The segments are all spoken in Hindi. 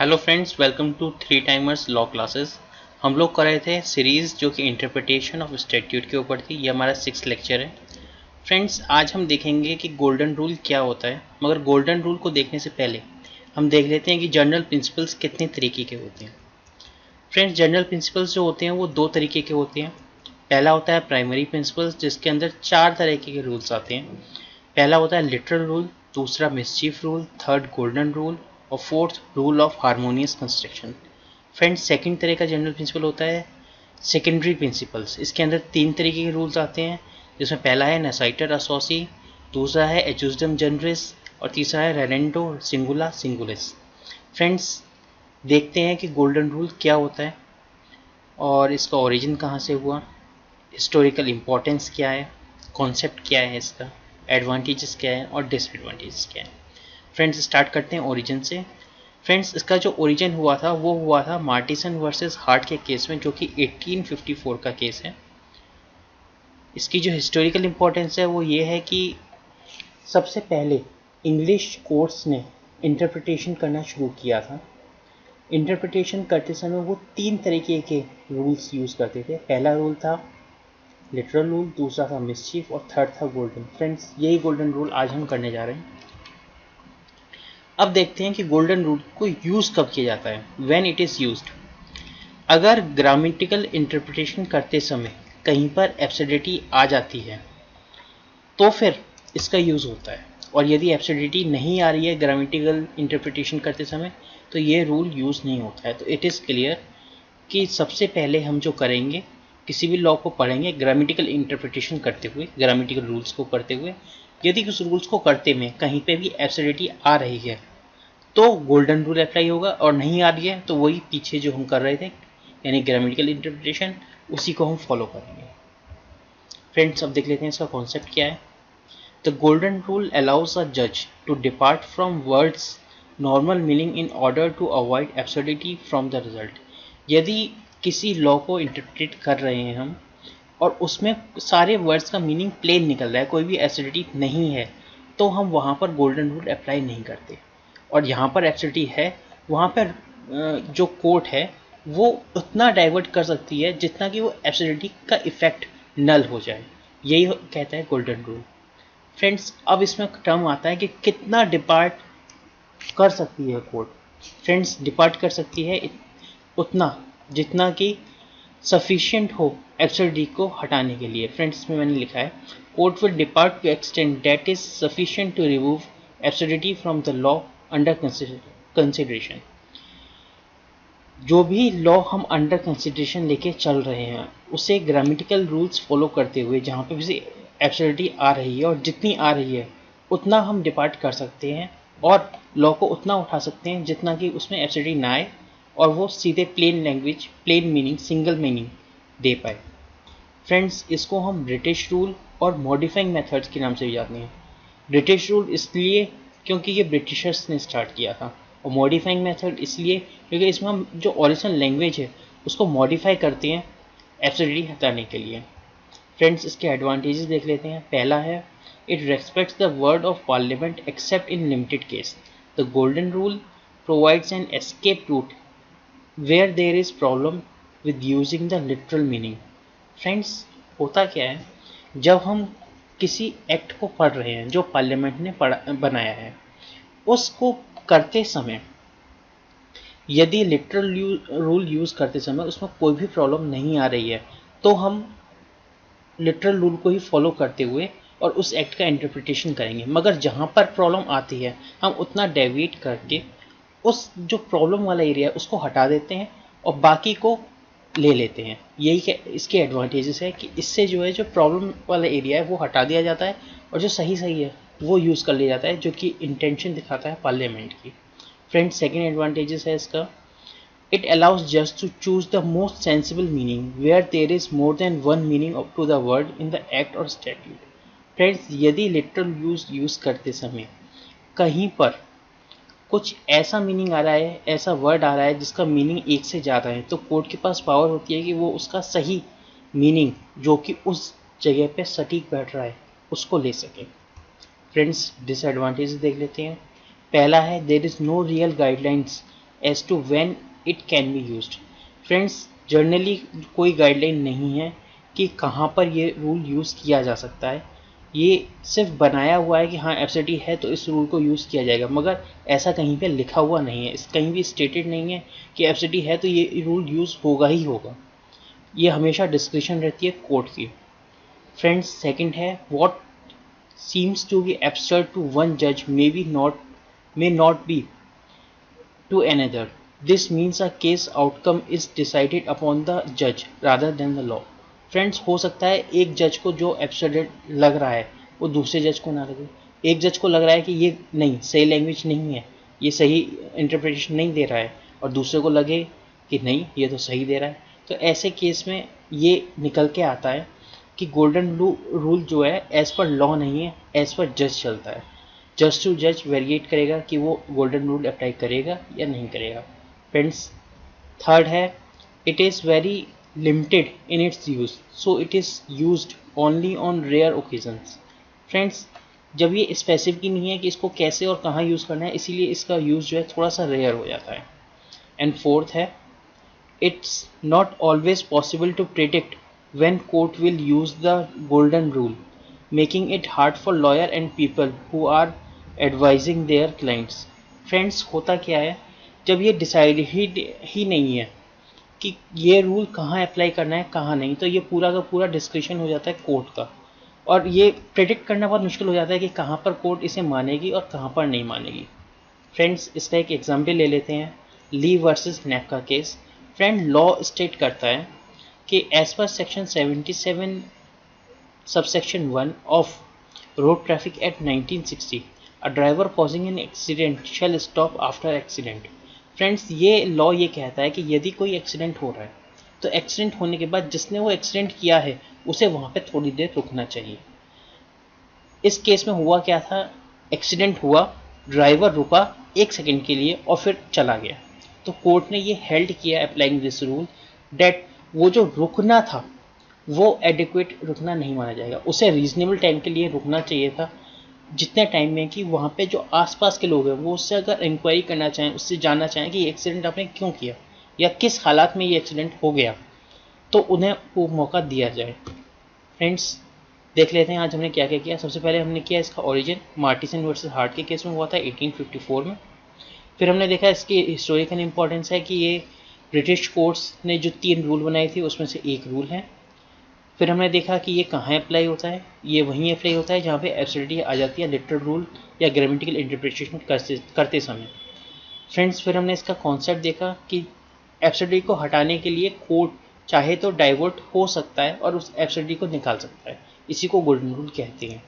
Hello friends, welcome to three timers law classes. हम लोग कर रहे थे सीरीज़ जो कि इंटरप्रिटेशन ऑफ स्टैट्यूट के ऊपर थी। ये हमारा 6th लेक्चर है। फ्रेंड्स, आज हम देखेंगे कि गोल्डन रूल क्या होता है, मगर गोल्डन रूल को देखने से पहले हम देख लेते हैं कि जनरल प्रिंसिपल्स कितने तरीके के होते हैं। फ्रेंड्स, जनरल प्रिंसिपल्स जो होते हैं वो दो तरीके के होते हैं। पहला होता है प्राइमरी प्रिंसिपल्स, जिसके अंदर 4 तरीके के रूल्स आते हैं। पहला होता है लिटरल रूल, दूसरा mischief rule, third golden rule और fourth rule of harmonious construction. Friends, second तरह का जनरल प्रिंसिपल होता है सेकेंडरी प्रिंसिपल्स। इसके अंदर 3 तरीके के रूल्स आते हैं, जिसमें पहला है नेसाइटर असोसी, दूसरा है एचुजडम जनरिस और तीसरा है रेलेंडो सिंगुला सिंगुलिस। फ्रेंड्स, देखते हैं कि गोल्डन रूल क्या होता है और इसका ओरिजिन कहाँ से हुआ, हिस्टोरिकल इम्पोर्टेंस क्या है, कॉन्सेप्ट क्या है इसका, एडवांटेजेस क्या है और डिसएडवांटेजेस क्या है। फ्रेंड्स, स्टार्ट करते हैं ओरिजिन से। फ्रेंड्स, इसका जो ओरिजिन हुआ था वो हुआ था मार्टिसन वर्सेस हार्ट के केस में, जो कि 1854 का केस है। इसकी जो हिस्टोरिकल इम्पोर्टेंस है वो ये है कि सबसे पहले इंग्लिश कोर्ट्स ने इंटरप्रिटेशन करना शुरू किया था। इंटरप्रिटेशन करते समय वो 3 तरीके के रूल्स यूज़ करते थे। पहला रूल था लिटरल रूल, दूसरा था मिसचीफ और थर्ड था गोल्डन। फ्रेंड्स, यही गोल्डन रूल आज हम करने जा रहे हैं। अब देखते हैं कि गोल्डन रूल को यूज़ कब किया जाता है, व्हेन इट इज़ यूज्ड। अगर ग्रामेटिकल इंटरप्रिटेशन करते समय कहीं पर एब्सर्डिटी आ जाती है तो फिर इसका यूज़ होता है, और यदि एब्सर्डिटी नहीं आ रही है ग्रामेटिकल इंटरप्रिटेशन करते समय तो ये रूल यूज़ नहीं होता है। तो इट इज़ क्लियर कि सबसे पहले हम जो करेंगे, किसी भी लॉ को पढ़ेंगे ग्रामेटिकल इंटरप्रिटेशन करते हुए, ग्रामेटिकल रूल्स को करते हुए। यदि उस रूल्स को करते में कहीं पे भी एब्सर्डिटी आ रही है तो गोल्डन रूल अप्लाई होगा, और नहीं आ रही है तो वही पीछे जो हम कर रहे थे यानी ग्रामेटिकल इंटरप्रिटेशन, उसी को हम फॉलो करेंगे। फ्रेंड्स, अब देख लेते हैं इसका कॉन्सेप्ट क्या है। The golden rule allows a जज to depart from words normal meaning in order to avoid absurdity from the result. यदि किसी लॉ को इंटरप्रेट कर रहे हैं हम और उसमें सारे वर्ड्स का मीनिंग प्लेन निकल रहा है, कोई भी एब्सर्डिटी नहीं है, तो हम वहाँ पर गोल्डन रूल अप्लाई नहीं करते। और जहाँ पर एब्सर्डिटी है वहाँ पर जो कोर्ट है वो उतना डाइवर्ट कर सकती है जितना कि वो एब्सर्डिटी का इफेक्ट नल हो जाए। यही कहता है गोल्डन रूल। फ्रेंड्स, अब इसमें टर्म आता है कि कितना डिपार्ट कर सकती है कोर्ट। फ्रेंड्स, डिपार्ट कर सकती है उतना जितना कि सफिशिएंट हो एब्सर्डिटी को हटाने के लिए। फ्रेंड्स, में मैंने लिखा है court will depart to extend that is sufficient to remove absurdity from the law under consideration. जो भी लॉ हम अंडर कंसिडरेशन लेके चल रहे हैं उसे ग्रामेटिकल रूल्स फॉलो करते हुए, जहाँ पे भी एब्सर्डिटी आ रही है और जितनी आ रही है उतना हम डिपार्ट कर सकते हैं और लॉ को उतना उठा सकते हैं जितना कि उसमें एब्सर्डिटी ना आए और वो सीधे plain language, plain meaning, single meaning दे पाए। फ्रेंड्स, इसको हम ब्रिटिश रूल और मॉडिफाइंग मेथड्स के नाम से भी जानते हैं। ब्रिटिश रूल इसलिए क्योंकि ये ब्रिटिशर्स ने स्टार्ट किया था, और मॉडिफाइंग मेथड इसलिए क्योंकि इसमें हम जो ओरिजिनल लैंग्वेज है उसको मॉडिफाई करते हैं एब्सर्डिटी हटाने के लिए। फ्रेंड्स, इसके एडवांटेजेस देख लेते हैं। पहला है it respects the word of parliament except in limited case. The golden rule provides an escape route where there is problem with using the literal meaning. Friends, होता क्या है, जब हम किसी एक्ट को पढ़ रहे हैं जो पार्लियामेंट ने बनाया है, उसको करते समय यदि लिटरल रूल यूज़ करते समय उसमें कोई भी प्रॉब्लम नहीं आ रही है तो हम लिटरल रूल को ही फॉलो करते हुए और उस एक्ट का इंटरप्रिटेशन करेंगे। मगर जहाँ पर प्रॉब्लम आती है हम उतना डेविएट करके उस जो प्रॉब्लम वाला एरिया है उसको हटा देते हैं और बाकी को ले लेते हैं। यही इसके एडवांटेजेस है कि इससे जो है जो प्रॉब्लम वाला एरिया है वो हटा दिया जाता है और जो सही सही है वो यूज़ कर लिया जाता है, जो कि इंटेंशन दिखाता है पार्लियामेंट की। फ्रेंड्स, सेकेंड एडवांटेजेस है इसका, it allows just to choose the most sensible meaning where there is more than one meaning up to the word in the act or statute. Friends, यदि लिटरल यूज़ करते समय कहीं पर कुछ ऐसा मीनिंग आ रहा है, ऐसा वर्ड आ रहा है जिसका मीनिंग एक से ज़्यादा है, तो कोर्ट के पास पावर होती है कि वो उसका सही मीनिंग जो कि उस जगह पे सटीक बैठ रहा है उसको ले सके। फ्रेंड्स, डिसएडवांटेजेस देख लेते हैं। पहला है there is no real guidelines as to when it can be used. Friends, generally कोई गाइडलाइन नहीं है कि कहाँ पर ये रूल यूज़ किया जा सकता है। ये सिर्फ बनाया हुआ है कि हाँ एब्सर्डिटी है तो इस रूल को यूज़ किया जाएगा, मगर ऐसा कहीं पे लिखा हुआ नहीं है, इस कहीं भी स्टेटेड नहीं है कि एब्सर्डिटी है तो ये रूल यूज़ होगा ही होगा। ये हमेशा डिस्क्रिप्शन रहती है कोर्ट की। फ्रेंड्स, सेकंड है what seems to be absurd to one judge may not be to another. This means a case outcome is decided upon the judge rather than the law. Friends, हो सकता है एक जज को जो एब्सर्ड लग रहा है वो दूसरे जज को ना लगे। एक जज को लग रहा है कि ये नहीं सही लैंग्वेज नहीं है, ये सही इंटरप्रिटेशन नहीं दे रहा है, और दूसरे को लगे कि नहीं ये तो सही दे रहा है। तो ऐसे केस में ये निकल के आता है कि गोल्डन रूल जो है एज पर लॉ नहीं है, एज पर जज चलता है। जज टू जज वेरिएट करेगा कि वो गोल्डन रूल अप्लाई करेगा या नहीं करेगा। फ्रेंड्स, थर्ड है it is very limited in its use, so it is used only on rare occasions. Friends, जब ये स्पेसिफिक नहीं है कि इसको कैसे और कहाँ यूज़ करना है, इसीलिए इसका यूज़ जो है थोड़ा सा रेयर हो जाता है। एंड फोर्थ है it's not always possible to predict when court will use the golden rule, making it hard for lawyer and people who are advising their clients. Friends, होता क्या है जब ये डिसाइड ही नहीं है कि ये रूल कहाँ अप्लाई करना है कहाँ नहीं, तो ये पूरा का पूरा डिस्क्रिप्शन हो जाता है कोर्ट का, और ये प्रेडिक्ट करना बहुत मुश्किल हो जाता है कि कहाँ पर कोर्ट इसे मानेगी और कहाँ पर नहीं मानेगी। फ्रेंड्स, इसका एक एग्जाम्पल ले लेते हैं, ली वर्सेस नैक का केस। फ्रेंड, लॉ स्टेट करता है कि as per section 77 subsection 1 of road traffic act 1960 a driver causing an accident shall stop after accident. Friends, ये लॉ ये कहता है कि यदि कोई एक्सीडेंट हो रहा है तो एक्सीडेंट होने के बाद जिसने वो एक्सीडेंट किया है उसे वहाँ पे थोड़ी देर रुकना चाहिए। इस केस में हुआ क्या था, एक्सीडेंट हुआ, ड्राइवर रुका 1 सेकेंड के लिए और फिर चला गया। तो कोर्ट ने ये हेल्ड किया अप्लाइंग दिस रूल डेट वो जो रुकना था वो एडिक्वेट रुकना नहीं माना जाएगा, उसे रीजनेबल टाइम के लिए रुकना चाहिए था, जितने टाइम में कि वहाँ पे जो आसपास के लोग हैं वो उससे अगर इंक्वायरी करना चाहें, उससे जानना चाहें कि ये एक्सीडेंट आपने क्यों किया या किस हालात में ये एक्सीडेंट हो गया, तो उन्हें वो मौका दिया जाए। फ्रेंड्स, देख लेते हैं आज हमने क्या क्या किया। सबसे पहले हमने किया इसका ओरिजिन, मार्टिसन वर्सेस हार्ट के केस में हुआ था 1854 में। फिर हमने देखा इसकी हिस्टोरिकल इंपॉर्टेंस है कि ये ब्रिटिश कोर्ट्स ने जो 3 रूल बनाए थे उसमें से एक रूल है। फिर हमने देखा कि ये कहाँ अप्लाई होता है, ये वहीं अप्लाई होता है जहाँ पे एब्सर्डिटी आ जाती है लिटरल रूल या ग्रामेटिकल इंटरप्रिटेशन करते समय। फ्रेंड्स, फिर हमने इसका कॉन्सेप्ट देखा कि एब्सर्डिटी को हटाने के लिए कोर्ट चाहे तो डाइवर्ट हो सकता है और उस एब्सर्डिटी को निकाल सकता है, इसी को गोल्डन रूल कहते हैं।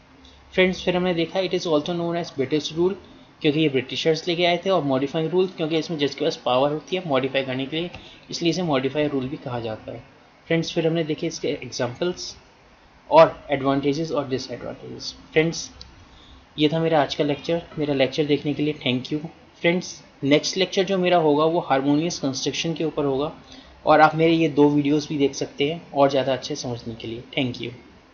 फ्रेंड्स, फिर हमने देखा it is also known as British rule, क्योंकि ये ब्रिटिशर्स लेके आए थे, और मॉडिफाइंग रूल क्योंकि इसमें जज के पास पावर होती है मॉडिफाई करने के लिए, इसलिए इसे मॉडिफाई रूल भी कहा जाता है। फ्रेंड्स, फिर हमने देखे इसके एग्जांपल्स और एडवांटेजेस और डिसएडवांटेजेस। फ्रेंड्स, ये था मेरा आज का लेक्चर। मेरा लेक्चर देखने के लिए thank you. Friends, next lecture जो मेरा होगा वो हार्मोनियस कंस्ट्रक्शन के ऊपर होगा, और आप मेरे ये 2 वीडियोज़ भी देख सकते हैं और ज़्यादा अच्छे समझने के लिए। Thank you.